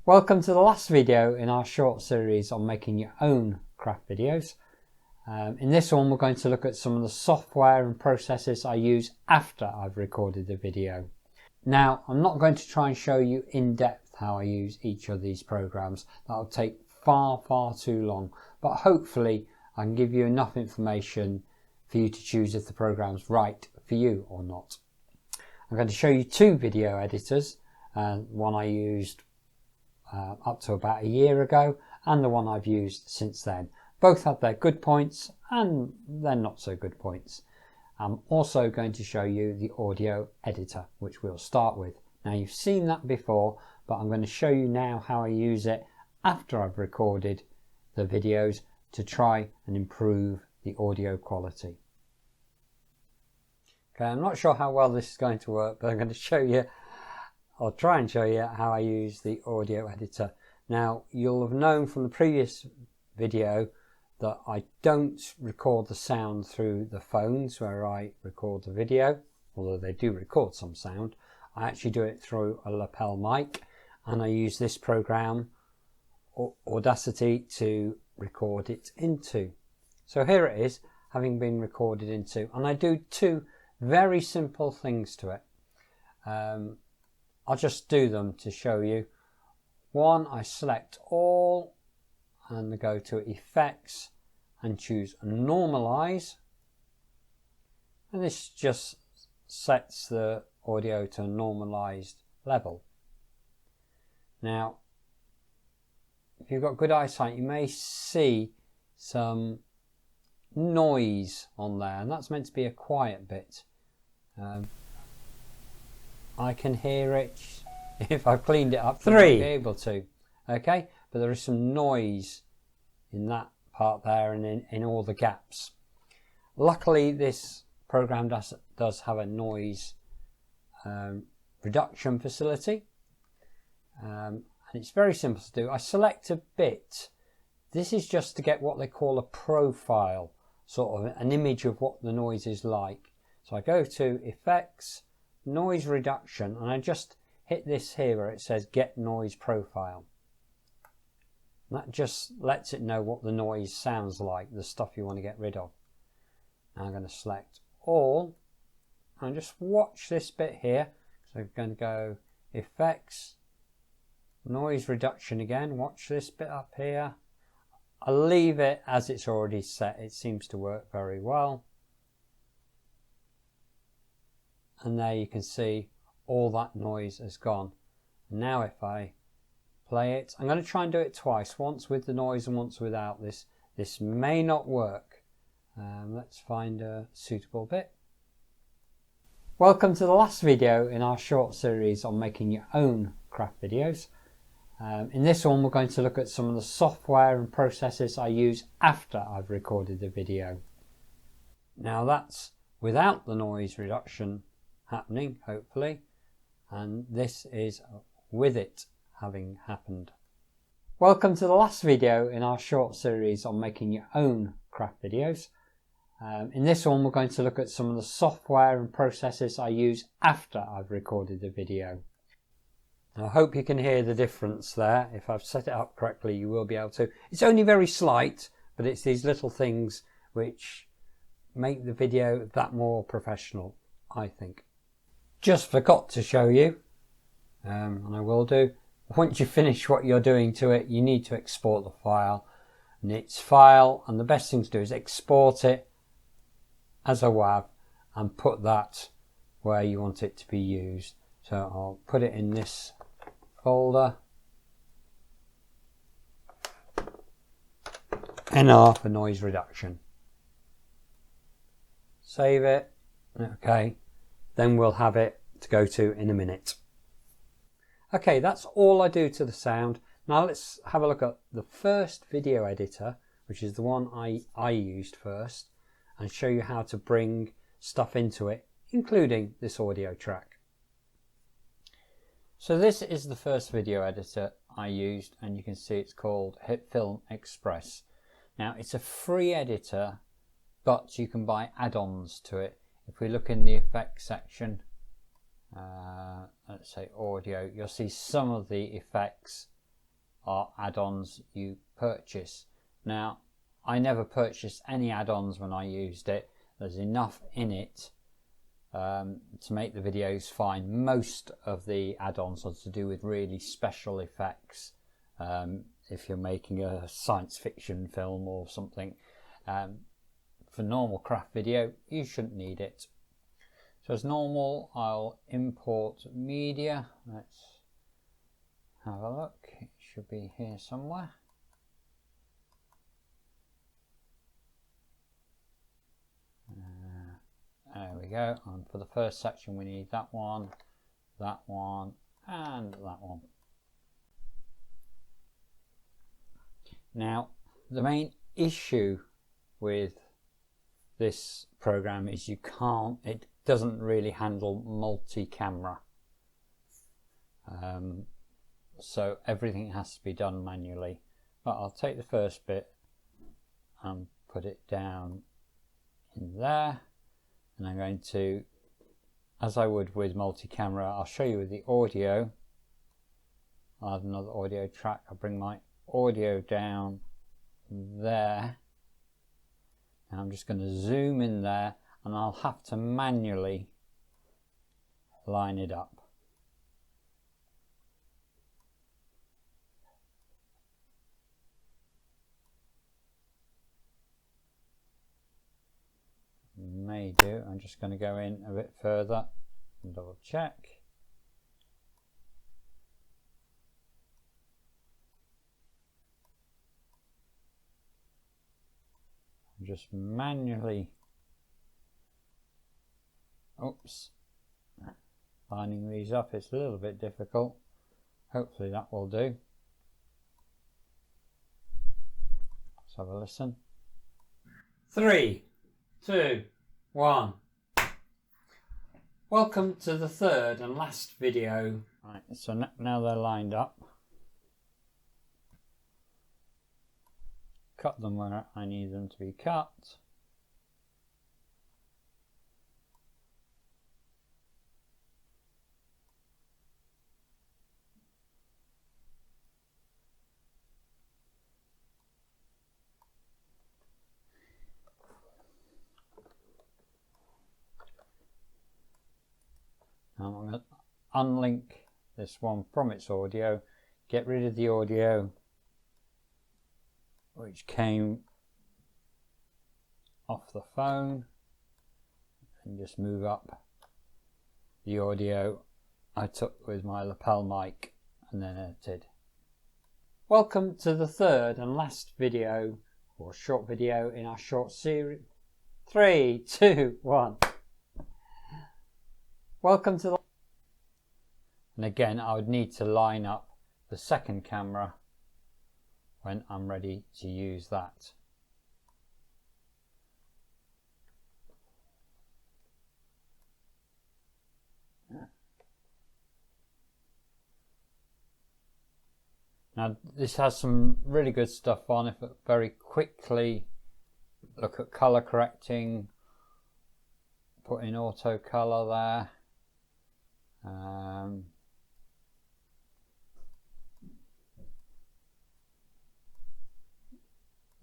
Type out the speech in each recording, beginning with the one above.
Welcome to the last video in our short series on making your own craft videos. In this one we're going to look at some of the software and processes I use after I've recorded the video. Now I'm not going to try and show you in depth how I use each of these programs. That'll take far too long, but hopefully I can give you enough information for you to choose if the program's right for you or not. I'm going to show you two video editors, one I used up to about a year ago and the one I've used since then. Both have their good points and their not so good points. I'm also going to show you the audio editor, which we'll start with. Now you've seen that before, but I'm going to show you now how I use it after I've recorded the videos to try and improve the audio quality. Okay, I'm not sure how well this is going to work, but I'm going to show you, I'll try and show you how I use the audio editor. Now you'll have known from the previous video that I don't record the sound through the phones where I record the video, although they do record some sound. I actually do it through a lapel mic, and I use this program, Audacity, to record it into. So here it is, having been recorded into, and I do two very simple things to it. I'll just do them to show you. One, I select all and go to effects and choose normalize, and this just sets the audio to a normalized level. Now if you've got good eyesight you may see some noise on there, and that's meant to be a quiet bit. I can hear it if I've cleaned it up. You might be able to, okay, but there is some noise in that part there and in all the gaps. Luckily this program does have a noise reduction facility, and it's very simple to do. I select a bit. This is just to get what they call a profile, sort of an image of what the noise is like. So I go to effects, noise reduction, and I just hit this here where it says get noise profile. And that just lets it know what the noise sounds like, the stuff you want to get rid of. Now I'm going to select all and just watch this bit here. So I'm going to go effects, noise reduction again, watch this bit up here. I'll leave it as it's already set, it seems to work very well. And there you can see all that noise has gone. Now if I play it, I'm going to try and do it twice, once with the noise and once without. This may not work. Let's find a suitable bit. Welcome to the last video in our short series on making your own craft videos. In this one we're going to look at some of the software and processes I use after I've recorded the video. Now that's without the noise reduction happening, hopefully, and this is with it having happened. Welcome to the last video in our short series on making your own craft videos. In this one we're going to look at some of the software and processes I use after I've recorded the video. I hope you can hear the difference there. If I've set it up correctly you will be able to. It's only very slight, but it's these little things which make the video that more professional, I think. Just forgot to show you, and I will do, once you finish what you're doing to it you need to export the file, and it's file, and the best thing to do is export it as a WAV and put that where you want it to be used. So I'll put it in this folder, NR for noise reduction. Save it, okay, then we'll have it to go to in a minute. Okay, that's all I do to the sound. Now let's have a look at the first video editor, which is the one I used first, and show you how to bring stuff into it, including this audio track. So this is the first video editor I used, and you can see it's called Hitfilm Express. Now it's a free editor, but you can buy add-ons to it. If we look in the effects section, let's say audio, you'll see some of the effects are add-ons you purchase. Now, I never purchased any add-ons when I used it. There's enough in it to make the videos fine. Most of the add-ons are to do with really special effects. If you're making a science fiction film or something, for normal craft video, you shouldn't need it. So as normal, I'll import media. Let's have a look. It should be here somewhere. There we go. And for the first section, we need that one, and that one. Now, the main issue with this program is it doesn't really handle multi-camera. So everything has to be done manually. But I'll take the first bit and put it down in there. And I'm going to, as I would with multi-camera, I'll show you with the audio. I'll add another audio track. I'll bring my audio down there. And I'm just going to zoom in there, and I'll have to manually line it up. May do. I'm just going to go in a bit further and double check. I'm just manually, lining these up. It's a little bit difficult. Hopefully that will do. Let's have a listen. 3, 2, 1. Welcome to the third and last video. Right, so now they're lined up. Cut them where I need them to be cut. Now I'm going to unlink this one from its audio, get rid of the audio which came off the phone, and just move up the audio I took with my lapel mic and then edited. Welcome to the third and last video, or short video, in our short series. 3, 2, 1. Welcome to the... And again, I would need to line up the second camera when I'm ready to use that. Now this has some really good stuff on it. Very quickly look at color correcting, put in auto color there.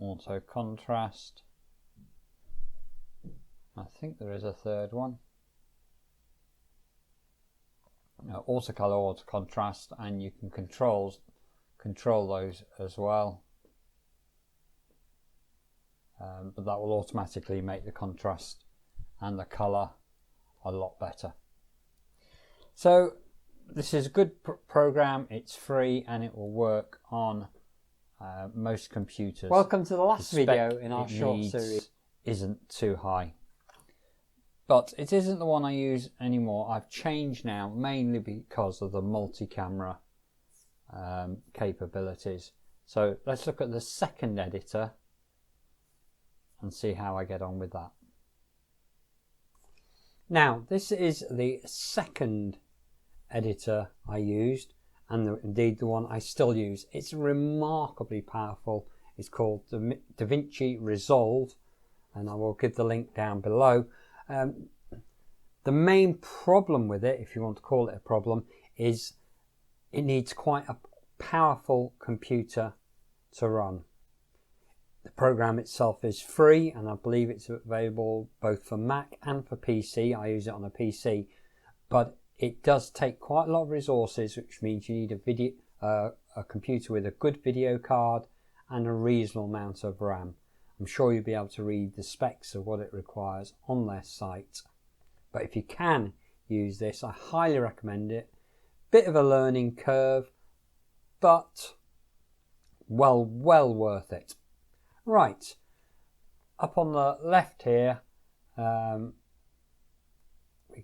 Auto contrast. I think there is a third one. Auto color, auto contrast, and you can control those as well. But that will automatically make the contrast and the color a lot better. So this is a good program. It's free and it will work on most computers. Welcome to the last video in our short series. Isn't too high, but it isn't the one I use anymore. I've changed now, mainly because of the multi-camera capabilities. So let's look at the second editor and see how I get on with that. Now this is the second editor I used, and indeed the one I still use. It's remarkably powerful. It's called Davinci Resolve, and I will give the link down below. The main problem with it, if you want to call it a problem, is it needs quite a powerful computer to run. The program itself is free, and I believe it's available both for Mac and for PC. I use it on a PC, but it does take quite a lot of resources, which means you need a computer with a good video card and a reasonable amount of RAM. I'm sure you'll be able to read the specs of what it requires on their site. But if you can use this, I highly recommend it. Bit of a learning curve, but well worth it. Right, up on the left here, we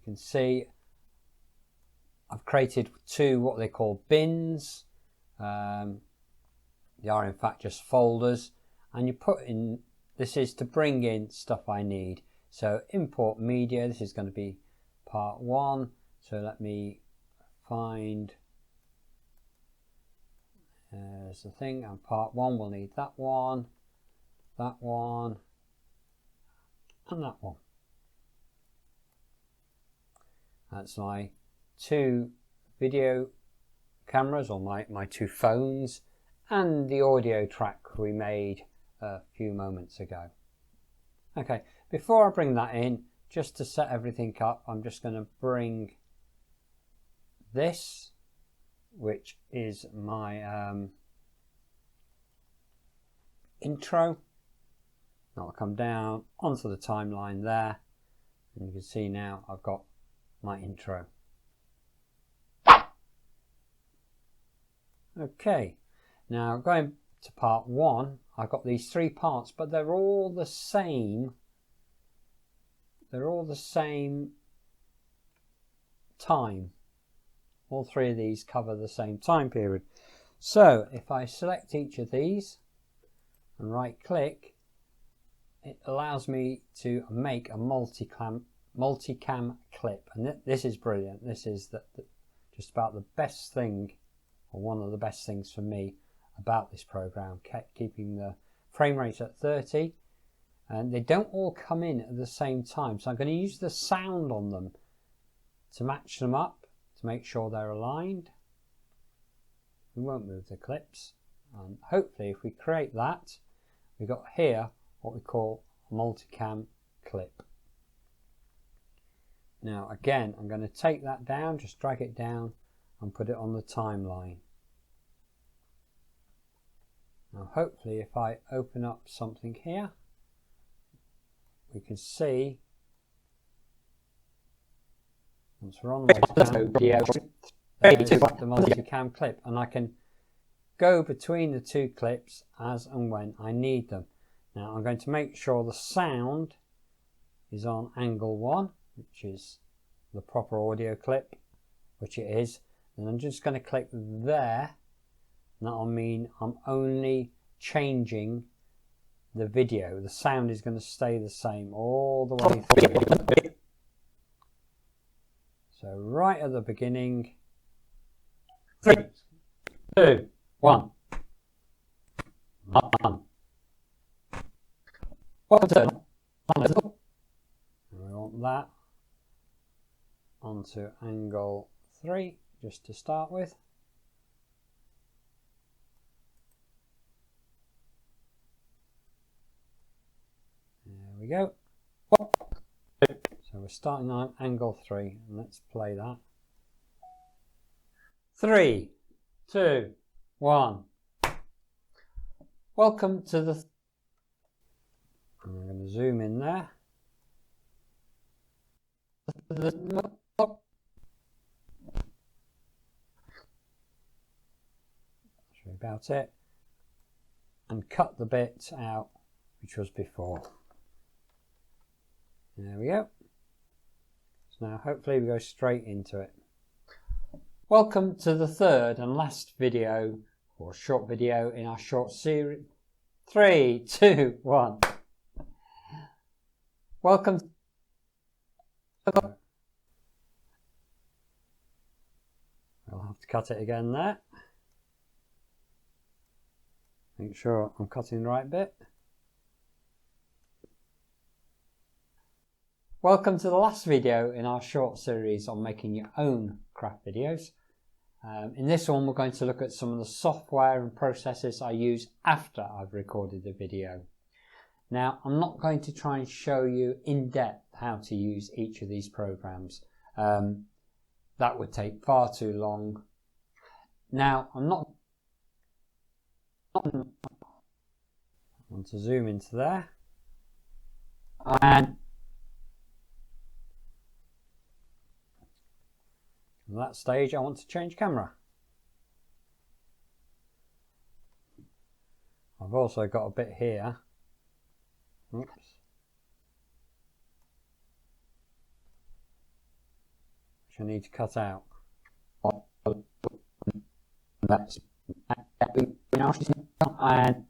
can see I've created two what they call bins. They are in fact just folders, and you put in, this is to bring in stuff I need. So import media, this is going to be part 1. So let me find, there's the thing, and part 1 will need that one, and that one. That's my 2 video cameras, or my 2 phones, and the audio track we made a few moments ago. Okay, before I bring that in, just to set everything up, I'm just going to bring this, which is my intro. I'll come down onto the timeline there, and you can see now I've got my intro. Okay, now going to part 1, I've got these 3 parts, but they're all the same. They're all the same time. All 3 of these cover the same time period. So if I select each of these and right click, it allows me to make a multicam clip, and this is brilliant. This is just about the best thing, or one of the best things for me about this program, keeping the frame rate at 30, and they don't all come in at the same time, so I'm going to use the sound on them to match them up to make sure they're aligned. We won't move the clips, and hopefully if we create that, we've got here what we call a multicam clip. Now again, I'm going to take that down, just drag it down and put it on the timeline. Now hopefully if I open up something here, we can see, once we're on the multicam clip, and I can go between the 2 clips as and when I need them. Now I'm going to make sure the sound is on angle 1, which is the proper audio clip, which it is, and I'm just going to click there, and that'll mean I'm only changing the video. The sound is going to stay the same all the way through. So right at the beginning, 3, 2, 1. And we want that onto angle 3 just to start with. There we go. So we're starting on angle 3, and let's play that. 3, 2, 1. Welcome to the... I'm going to zoom in there. That's about it. And cut the bit out which was before. There we go. So now hopefully we go straight into it. Welcome to the 3rd and last video, or short video in our short series. 3, 2, 1. Welcome. I'll have to cut it again there. Make sure I'm cutting the right bit. Welcome to the last video in our short series on making your own craft videos. In this one, we're going to look at some of the software and processes I use after I've recorded the video. Now, I'm not going to try and show you in depth how to use each of these programs. That would take far too long. Now, I want to zoom into there. And at that stage, I want to change camera. I've also got a bit here. Oops. Which I need to cut out. That's and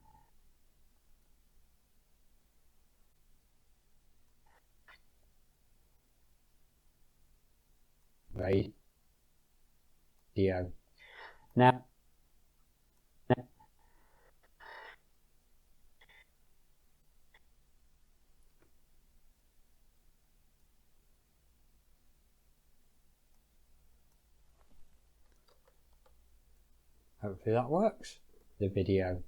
video. Now, hopefully that works. The video.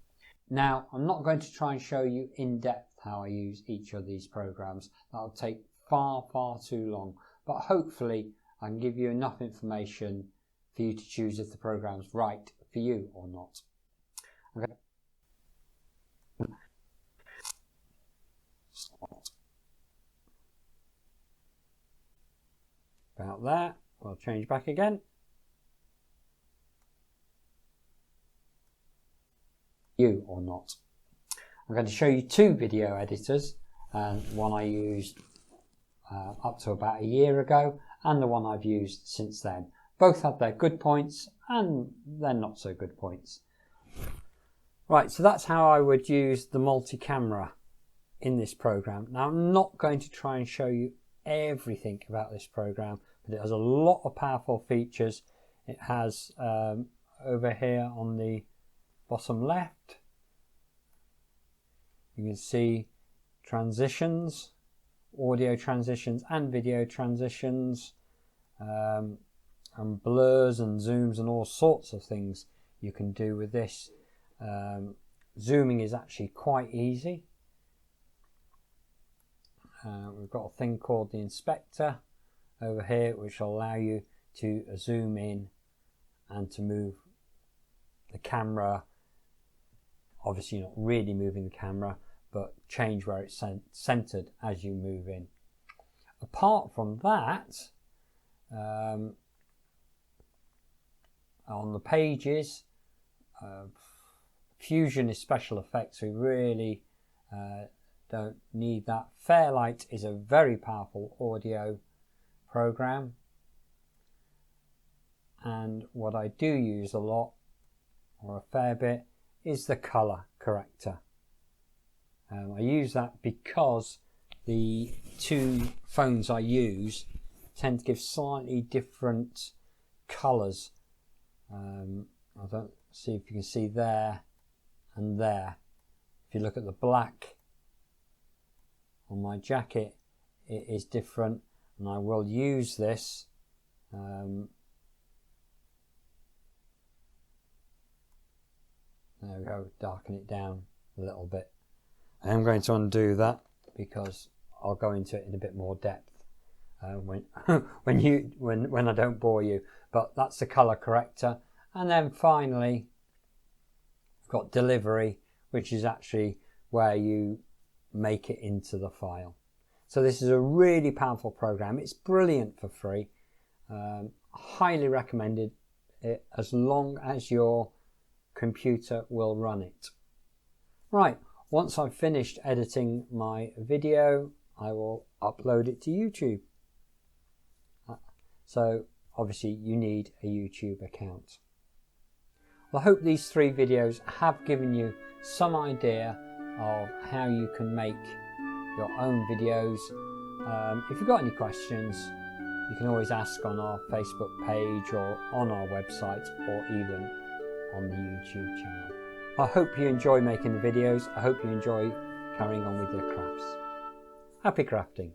Now, I'm not going to try and show you in depth how I use each of these programs. That'll take far too long. But hopefully, I can give you enough information for you to choose if the program's right for you or not. Okay. About that, I'll change back again. You or not. I'm going to show you two video editors, one I used up to about a year ago and the one I've used since then. Both have their good points and their not so good points. Right, so that's how I would use the multi-camera in this program. Now, I'm not going to try and show you everything about this program, but it has a lot of powerful features. It has over here on the bottom left, you can see transitions, audio transitions and video transitions, and blurs and zooms and all sorts of things you can do with this. Zooming is actually quite easy. We've got a thing called the inspector over here, which will allow you to zoom in and to move the camera. Obviously, you're not really moving the camera, but change where it's centered as you move in. Apart from that, on the pages, Fusion is special effects. We really don't need that. Fairlight is a very powerful audio program, and what I do use a lot, or a fair bit, is the color corrector. I use that because the two phones I use tend to give slightly different colors. I don't see if you can see there and there. If you look at the black on my jacket, it is different, and I will use this there we go, darken it down a little bit. I am going to undo that because I'll go into it in a bit more depth when I don't bore you. But that's the color corrector. And then finally, I've got delivery, which is actually where you make it into the file. So this is a really powerful program. It's brilliant for free. Highly recommended it as long as your computer will run it. Right, once I've finished editing my video, I will upload it to YouTube. So obviously you need a YouTube account. Well, I hope these 3 videos have given you some idea of how you can make your own videos. If you've got any questions, you can always ask on our Facebook page or on our website or even on the YouTube channel. I hope you enjoy making the videos. I hope you enjoy carrying on with your crafts. Happy crafting!